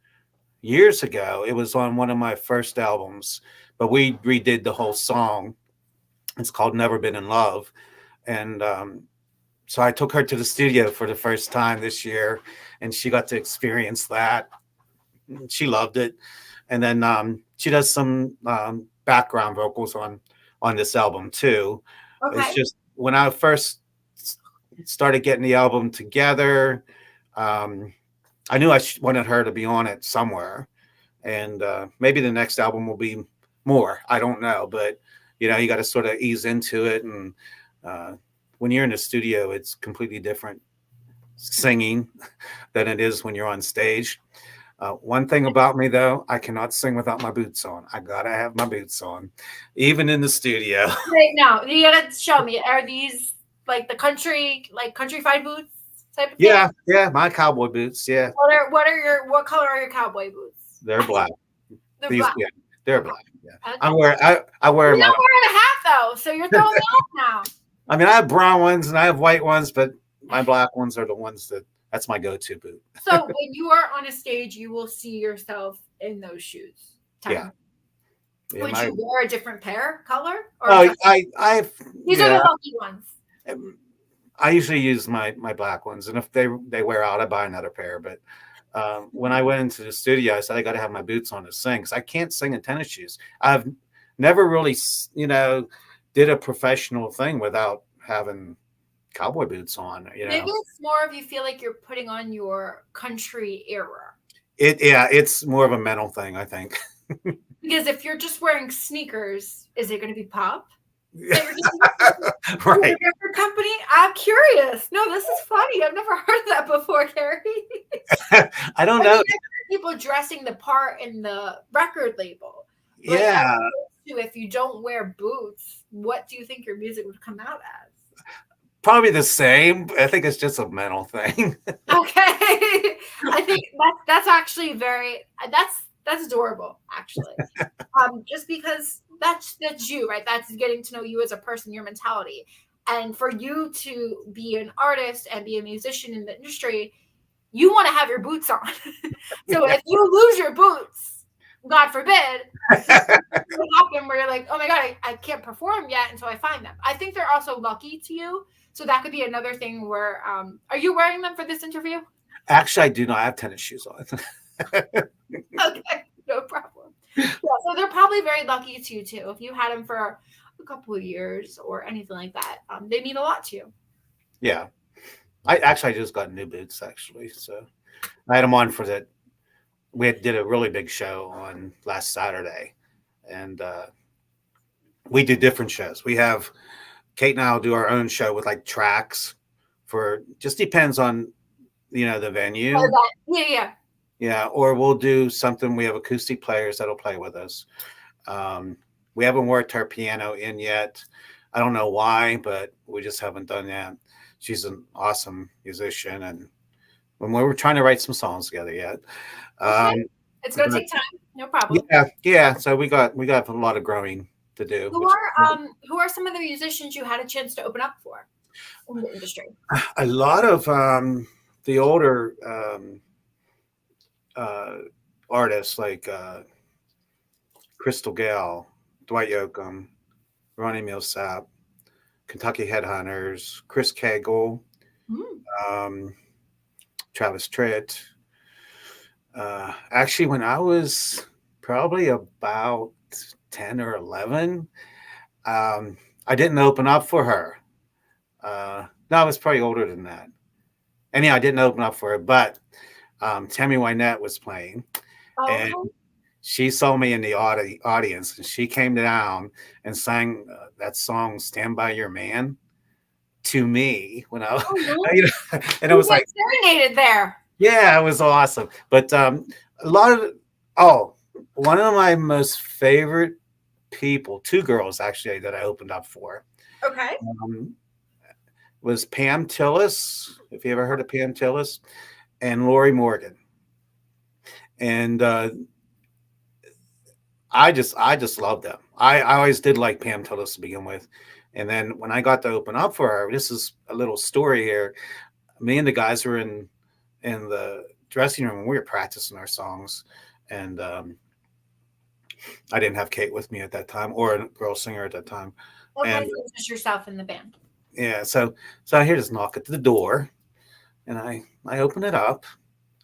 years ago. It was on one of my first albums, but we redid the whole song. It's called "Never Been in Love," and so I took her to the studio for the first time this year, and she got to experience that. She loved it, and then she does some background vocals on this album too. It's Okay. just when I first started getting the album together, um, I knew wanted her to be on it somewhere, and maybe the next album will be more. I don't know, but you got to sort of ease into it, and uh, when you're in the studio, it's completely different singing than it is when you're on stage. One thing about me, though, I cannot sing without my boots on. I gotta have my boots on, even in the studio. Right now, you gotta show me. Are these like the country, like countryfied boots type of thing? Yeah, yeah, my cowboy boots. Yeah, What color are your cowboy boots? they're black. They're These, black. yeah, they're Okay. black. Yeah, Okay. I wear You're my. not wearing a hat though, so you're throwing me off now. I mean, I have brown ones and I have white ones, but my black ones are the ones that's my go-to boot. So when you are on a stage, you will see yourself in those shoes. Yeah, Technically. yeah. Would My you wear a different pair color or oh, just I these are yeah. the lucky ones? I usually use my black ones, and if they wear out, I buy another pair. But when I went into the studio, I said I got to have my boots on to sing because I can't sing in tennis shoes. I've never really, did a professional thing without having cowboy boots on. Maybe it's more of you feel like you're putting on your country era. Yeah, it's more of a mental thing, I think. Because if you're just wearing sneakers, is it going to be pop? That you're just Right. a different company? I'm curious. No, this is funny. I've never heard that before, Carrie. I don't I mean, know. I've heard people dressing the part in the record label. But as Yeah, opposed to if you don't wear boots, what do you think your music would come out as? probably the same. I think it's just a mental thing. Okay. I think that's actually that's adorable, actually. Just because that's you, right? That's getting to know you as a person, your mentality. And for you to be an artist and be a musician in the industry, you want to have your boots on. So Yeah. if you lose your boots, God forbid, what happened where you're like, oh my God, I can't perform yet until I find them. I think they're also lucky to you. So that could be another thing where, are you wearing them for this interview? Actually, I do not have tennis shoes on. Okay, no problem. Yeah, so they're probably very lucky to you too. If you had them for a couple of years or anything like that, they mean a lot to you. Yeah, I just got new boots actually, so I had them on for that. Did a really big show on last Saturday, and we do different shows. We have Kate and I will do our own show with like tracks for just depends on the venue. Yeah, yeah. Yeah, or we'll do something. We have acoustic players that'll play with us. Um, we haven't worked our piano in yet. I don't know why, but we just haven't done that. She's an awesome musician, and when we were trying to write some songs together yet. Okay. It's gonna But take time. No problem. yeah, yeah. So we got a lot of growing to do. Who are some of the musicians you had a chance to open up for in the industry? A lot of the older uh, artists like Crystal Gale, Dwight Yoakam, Ronnie Millsap, Kentucky Headhunters, Chris Cagle, Mm. um, Travis Tritt. Actually, when I was probably about 10 or 11, I didn't open up for her. No, I was probably older than that. And yeah, I didn't open up for her, but Tammy Wynette was playing, and Okay. she saw me in the audience, and she came down and sang that song "Stand by Your Man" to me when I, Oh, no. and it You was get like, serenaded there. yeah, it was awesome. But a lot of oh, one of my most favorite people, two girls actually that I opened up for, Okay. um, was Pam Tillis. If you ever heard of Pam Tillis, and Lori Morgan, and I just love them. I always did like Pam Tillis to begin with, and then when I got to open up for her, this is a little story here. Me and the guys were in the dressing room and we were practicing our songs, and I didn't have Kate with me at that time or a girl singer at that time, Okay, and so it's just yourself in the band. yeah, so I hear this knock at the door, and I open it up.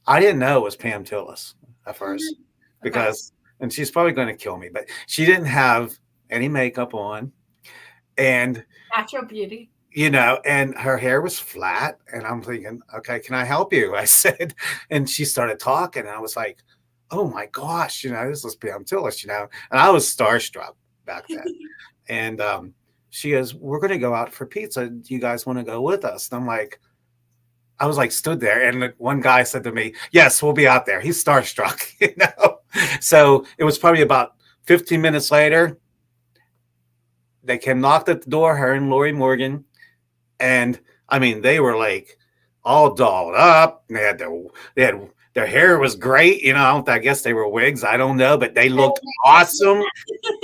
I didn't know it was Pam Tillis at first Mhm. Okay. because, and she's probably going to kill me, but she didn't have any makeup on, and Natural beauty. and her hair was flat, and I'm thinking, okay, can I help you? I said, and she started talking, and I was like, oh my gosh, this is Pam Tillis, and I was starstruck back then, and she goes, we're going to go out for pizza. Do you guys want to go with us? And I was like stood there, and one guy said to me, "Yes, we'll be out there." He's starstruck, So it was probably about 15 minutes later. They came, knocked at the door, her and Lori Morgan, and I mean, they were like all dolled up. And their hair was great. I guess they were wigs. I don't know, but they looked awesome.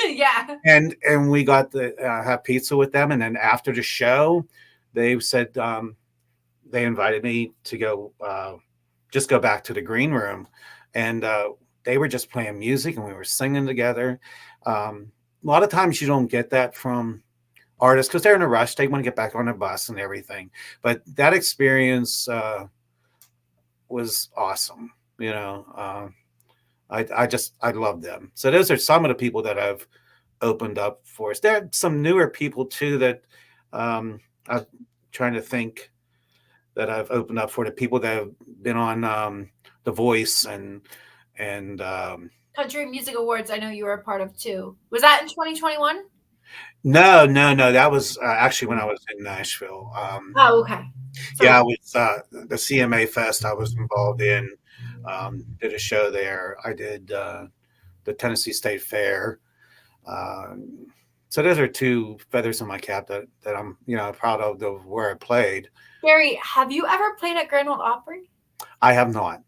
Yeah. And we got to have pizza with them, and then after the show, they said. They invited me to go just go back to the green room, and they were just playing music and we were singing together. A lot of times you don't get that from artists because they're in a rush, they want to get back on a bus and everything, but that experience was awesome. I love them. So those are some of the people that I've opened up for us. There are some newer people too that I'm trying to think that I've opened up for, the people that have been on The Voice and Country Music Awards, I know you were a part of too. Was that in 2021? no, no, no. That was actually when I was in Nashville. Oh, okay. Yeah, So I was the CMA Fest. I was involved in. Did a show there. I did the Tennessee State Fair. Um, so those are two feathers in my cap that I'm proud of where I played. Gary, have you ever played at Grand Ole Opry? I have not.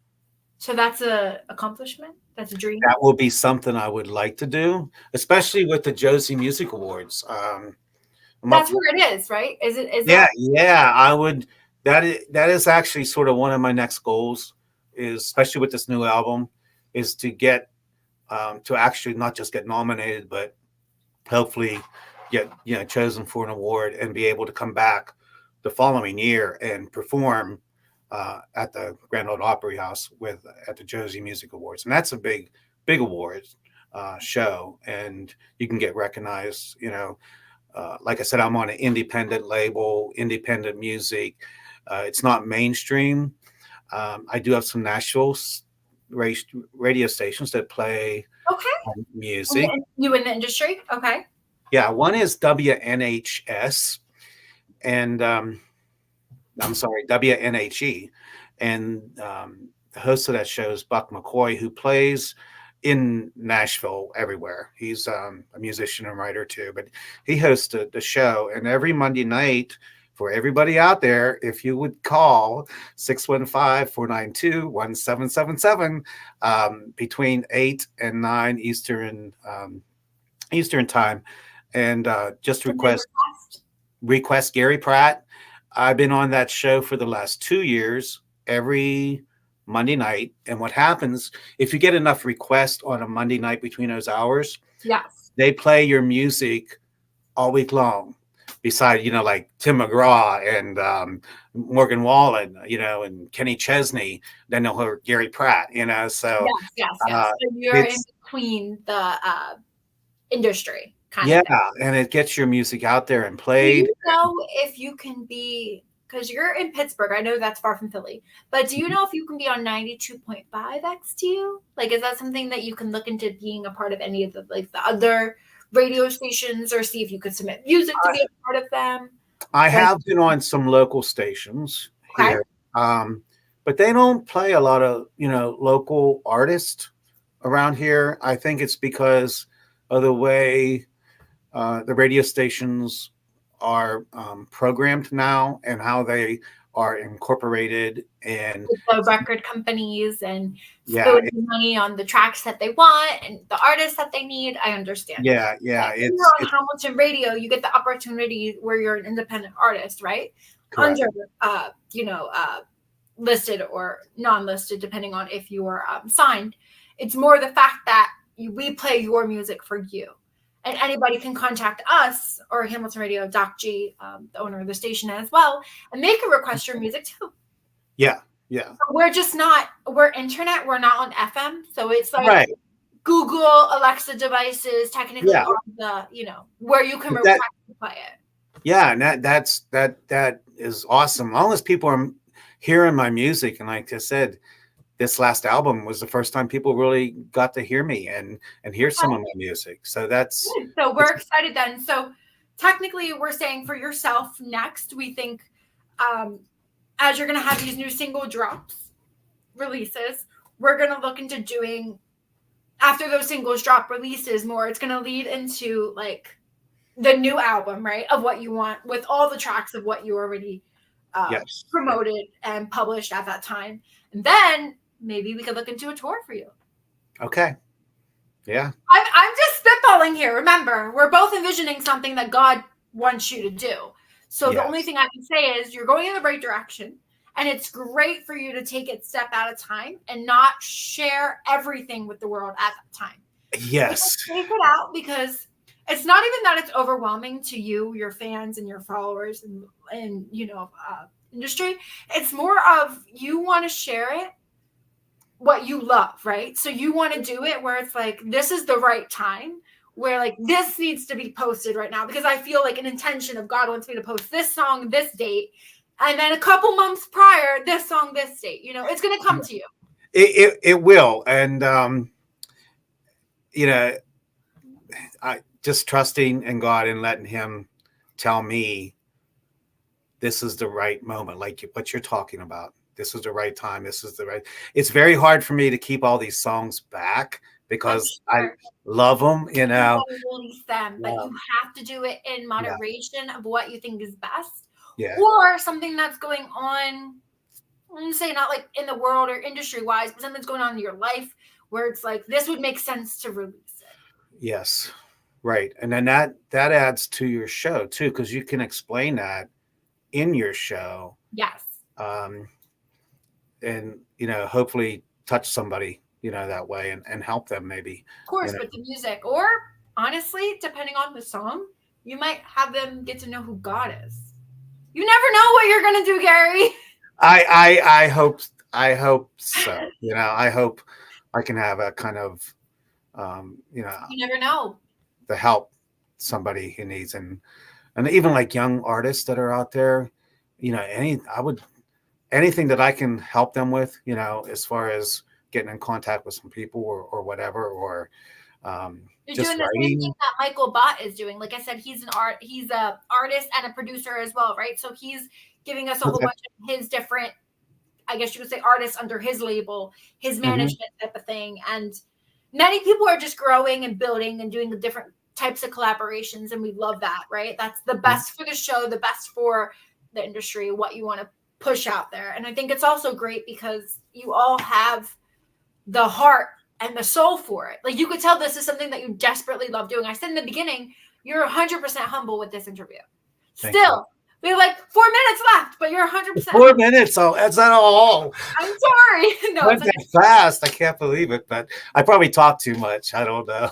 So that's a accomplishment. That's a dream. That will be something I would like to do, especially with the Josie Music Awards. That's where it is, right? Is it? Is Yeah, that? yeah, I would. That is actually sort of one of my next goals, is especially with this new album, is to get to actually not just get nominated, but hopefully get chosen for an award and be able to come back the following year and perform at the Grand Ole Opry House with at the Josie Music Awards, and that's a big award show, and you can get recognized. Like I said, I'm on an independent label, independent music. It's not mainstream. I do have some Nashville radio stations that play Okay. music. You in the industry? Okay. Yeah, one is WNHS, and I'm sorry, WNHE, and the host of that show is Buck McCoy, who plays in Nashville everywhere. He's a musician and writer too, but he hosts the show. And every Monday night, for everybody out there, if you would call 615-492-1777 between 8 and 9 Eastern time, and just request Gary Pratt. I've been on that show for the last 2 years, every Monday night. And what happens if you get enough requests on a Monday night between those hours? Yes. They play your music all week long. Beside, like Tim McGraw and Morgan Wallen, and Kenny Chesney, then they'll hear Gary Pratt, So yes. So you're in between the industry, kind of. Yeah, and it gets your music out there and do played. you know if you can be, because you're in Pittsburgh, I know that's far from Philly, but do you know if you can be on 92.5 XTU? Like, is that something that you can look into being a part of any of the other radio stations, or see if you could submit music to be a part of them? I have been on some local stations here, but they don't play a lot of local artists around here. I think it's because of the way the radio stations are programmed now and how they are incorporated, and with the record companies and spending money on the tracks that they want and the artists that they need. I understand. Yeah. It's on Hamilton Radio, you get the opportunity where you're an independent artist, right? Correct. Under listed or non-listed, depending on if you are signed. It's more the fact that we play your music for you. And anybody can contact us or Hamilton Radio, Doc G, the owner of the station as well, and they can request your music too. Yeah. We're internet, we're not on FM. So it's like Google, Alexa devices, technically on the, where you can request to play it. Yeah, and that is awesome. As long as people are hearing my music, and like I said, this last album was the first time people really got to hear me and hear some of my music. So we're excited then. So technically we're saying for yourself next, we think as you're going to have these new single releases, we're going to look into doing, after those singles drop releases more, it's going to lead into like the new album, right? Of what you want, with all the tracks of what you already promoted and published at that time. And then maybe we could look into a tour for you. Okay. Yeah. I'm just spitballing here. Remember, we're both envisioning something that God wants you to do. So the only thing I can say is you're going in the right direction, and it's great for you to take it step at a time and not share everything with the world at that time. Yes. Take it out, because it's not even that it's overwhelming to you, your fans and your followers and industry. It's more of you want to share it what you love, right? So you want to do it where it's like, this is the right time, where like this needs to be posted right now, because I feel like an intention of God wants me to post this song this date, and then a couple months prior, this song this date. It's going to come to you. It will, and I just trusting in God and letting Him tell me this is the right moment, like what you're talking about. This is the right time. It's very hard for me to keep all these songs back because I love them, You want to release them, but you have to do it in moderation of what you think is best. Yeah. Or something that's going on, I'm say not like in the world or industry wise, but something's going on in your life where it's like, this would make sense to release it. Yes. Right. And then that adds to your show too, because you can explain that in your show. Yes. And hopefully touch somebody that way and help them maybe, Of course, you know. with the music, or honestly, depending on the song, you might have them get to know who God is. You never know what you're gonna do, Gary. I hope so. I hope I can have a kind of, um, you know, You never know. to help somebody who needs, and even like young artists that are out there, I would anything that I can help them with, as far as getting in contact with some people or whatever, or You're just doing the same thing writing. that Michael Bott is doing. Like I said, he's a artist and a producer as well, right? So he's giving us a whole Okay. bunch of his different, I guess you could say, artists under his label, his Hmm. management type of thing. And many people are just growing and building and doing the different types of collaborations, and we love that, right? That's the best for the show, the best for the industry, what you want to push out there. And I think it's also great because you all have the heart and the soul for it. Like you could tell this is something that you desperately love doing. I said in the beginning, you're 100% humble with this interview. Thank you. Still, we have like 4 minutes left, but you're 100%. 4 minutes. Oh, that's not all. I'm sorry. No, it's Went okay. that fast. I can't believe it, but I probably talked too much. I don't know.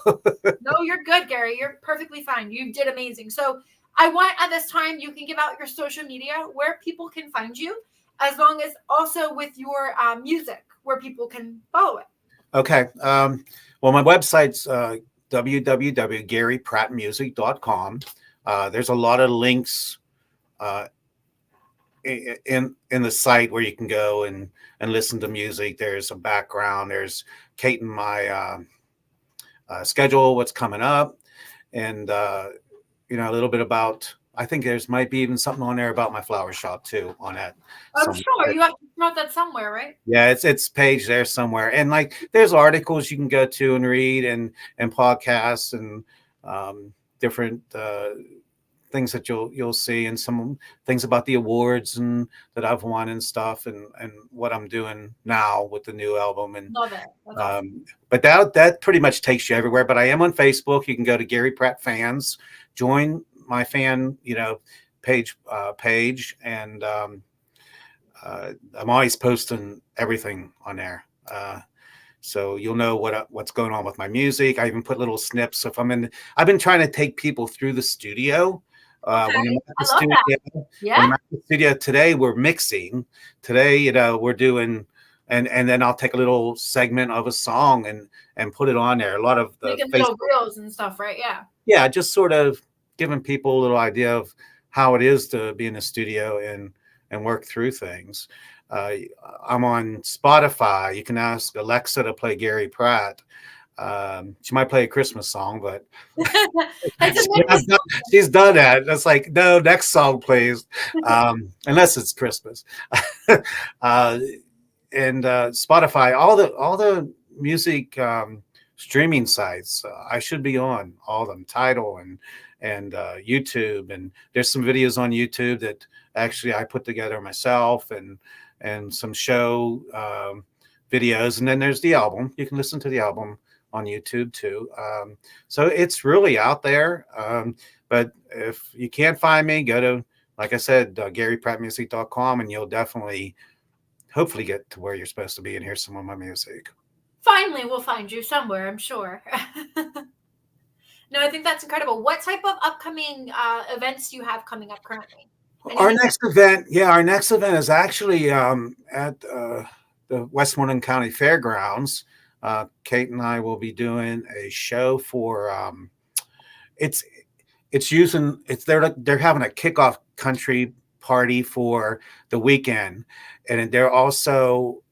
No, you're good, Gary. You're perfectly fine. You did amazing. So I want at this time you can give out your social media where people can find you, as long as also with your music where people can follow it. Okay. Well, my website's www.garyprattmusic.com. There's a lot of links uh, in the site where you can go and listen to music. There's a background. There's Kate and my schedule, what's coming up, and a little bit about. I think there's might be even something on there about my flower shop too on that. I'm Some sure you have to promote that somewhere, right? Yeah, it's page there somewhere, and like there's articles you can go to and read, and podcasts, and different things that you'll see, and some things about the awards and that I've won and stuff, and what I'm doing now with the new album, and Love it. That's awesome. but that pretty much takes you everywhere. But I am on Facebook. You can go to Gary Pratt Fans, join my fan page, and I'm always posting everything on there. So you'll know what's going on with my music. I even put little snips. So if I've been trying to take people through the studio. Okay. When I'm at the I love that. studio, when Yeah. I'm at the studio today, we're mixing. Today, we're doing, and then I'll take a little segment of a song and put it on there. A lot of the Making little Facebook, reels and stuff, right? Yeah. yeah, just sort of giving people a little idea of how it is to be in the studio and work through things. Uh, I'm on Spotify. You can ask Alexa to play Gary Pratt. She might play a Christmas song, but That's a she has done, she's done that. That's like, no, next song, please, unless it's Christmas. uh, and Spotify, all the music streaming sites. I should be on all of them. Tidal and YouTube, and there's some videos on YouTube that actually I put together myself, and some show videos, and then there's the album. You can listen to the album on YouTube too. So it's really out there. But if you can't find me, go to, like I said, GaryPrattMusic.com, and you'll definitely hopefully get to where you're supposed to be and hear some of my music. Finally, we'll find you somewhere, I'm sure. No, I think that's incredible. What type of upcoming events do you have coming up currently? Our Anything? next event, yeah, our next event is actually at the Westmoreland County Fairgrounds. Kate and I will be doing a show for it's they're having a kickoff country party for the weekend, and they're also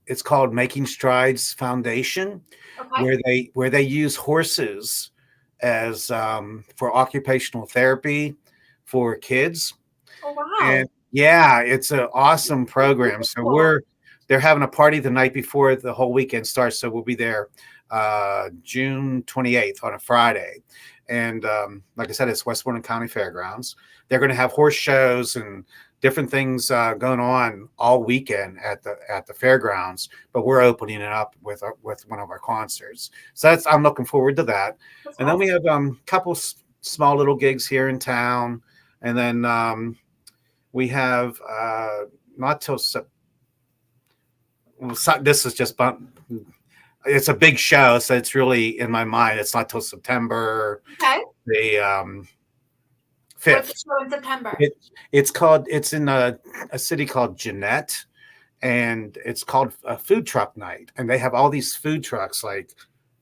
it's called Making Strides Foundation, Okay. where they use horses as for occupational therapy for kids. Oh, And wow. yeah, it's an awesome program. So Cool. they're having a party the night before the whole weekend starts. So we'll be there June 28th on a Friday. And like I said, it's Westmoreland County Fairgrounds. They're going to have horse shows and different things going on all weekend at the fairgrounds. But we're opening it up with one of our concerts. So I'm looking forward to that. That's And then we awesome. have a couple small little gigs here in town, and then we have not till this is just it's a big show, so it's really in my mind. It's not till September Okay. the What's the 5th. show in September? It's in a city called Jeanette, and it's called a food truck night, and they have all these food trucks like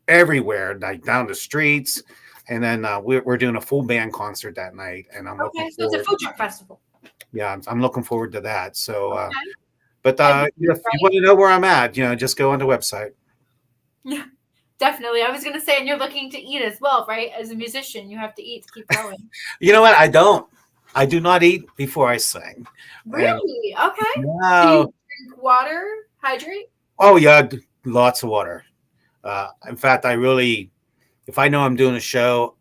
everywhere, like down the streets. And then we're doing a full band concert that night, and I'm looking Okay, so it's a forward. food truck festival. Yeah, I'm looking forward to that. So, Okay. but And if you right? want to know where I'm at, just go on the website. Yeah, definitely. I was gonna say, and you're looking to eat as well, right? As a musician, you have to eat to keep going. You know what? I don't. I do not eat before I sing. And Really? Okay. Do you no. drink water? Hydrate? Oh yeah, lots of water. In fact, if I know I'm doing a show,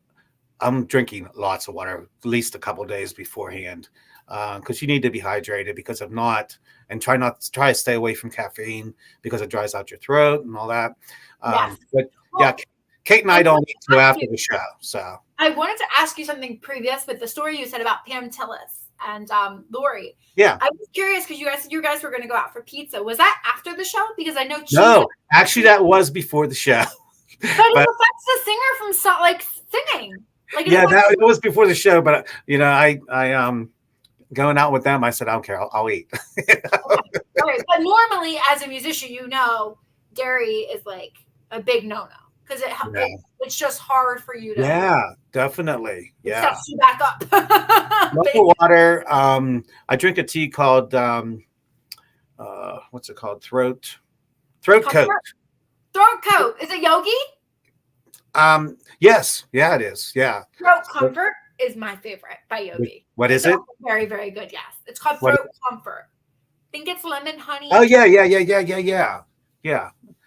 I'm drinking lots of water at least a couple of days beforehand, because you need to be hydrated. Because if not, and try to stay away from caffeine because it dries out your throat and all that. Yes. But yeah, Well, Kate and I I don't wanted eat to till ask after you. the show. So I wanted to ask you something previous with the story you said about Pam Tillis and Lori. yeah, I was curious because you guys said you guys were going to go out for pizza. Was that after the show? Because I know cheese. no, actually that was before the show. But it But affects the singer from singing. Like it yeah, affects. it was before the show. But I going out with them, I said I don't care, I'll eat. Okay. All right. But normally, as a musician, dairy is like a big no-no because Yeah. it's just hard for you to. Yeah, definitely. It Yeah. sets you back up. Local water. I drink a tea called what's it called? Throat coat. Throat coat. Is it Yogi? Yes, yeah, it is. Yeah. Throat Comfort is my favorite by Yogi. What is It's it? very, very good. Yes, it's called What? Throat Comfort. I think it's lemon honey. Oh yeah.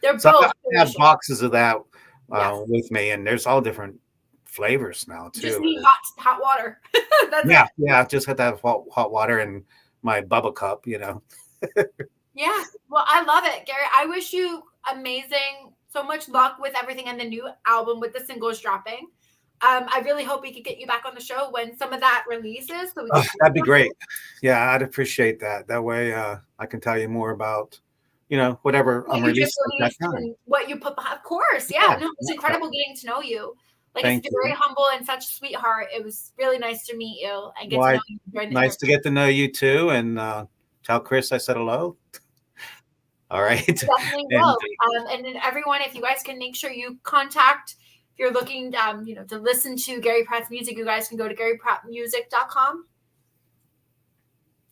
They're So both I have delicious. boxes of that Yes. with me, and there's all different flavors now You just too. need hot water. That's Yeah, it. yeah. Just had to have hot water in my bubble cup. Yeah. Well, I love it, Gary. I wish you so much luck with everything and the new album with the singles dropping. I really hope we could get you back on the show when some of that releases. So we can That'd be great. Yeah, I'd appreciate that. That way, I can tell you more about, whatever what I'm you just releasing at released that time. and what you put behind. Of course. Yeah. No, it's Yeah. incredible getting to know you. Like, Thank it's very you. humble and such a sweetheart. It was really nice to meet you and get to Well, know you during the nice to interview. get to know you too, and tell Chris I said hello. All right. Definitely And will. And then everyone, if you guys can make sure you contact, if you're looking, to listen to Gary Pratt's music, you guys can go to GaryPrattMusic.com.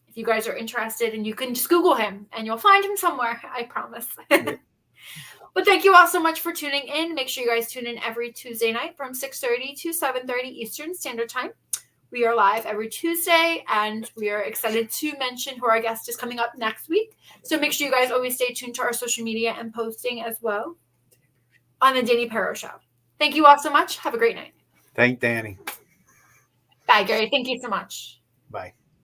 If you guys are interested, and you can just Google him and you'll find him somewhere. I promise. But thank you all so much for tuning in. Make sure you guys tune in every Tuesday night from 6:30 to 7:30 Eastern Standard Time. We are live every Tuesday, and we are excited to mention who our guest is coming up next week. So make sure you guys always stay tuned to our social media and posting as well on the Dani Perro Show. Thank you all so much. Have a great night. thank Dani. Bye, Gary. Thank you so much. Bye.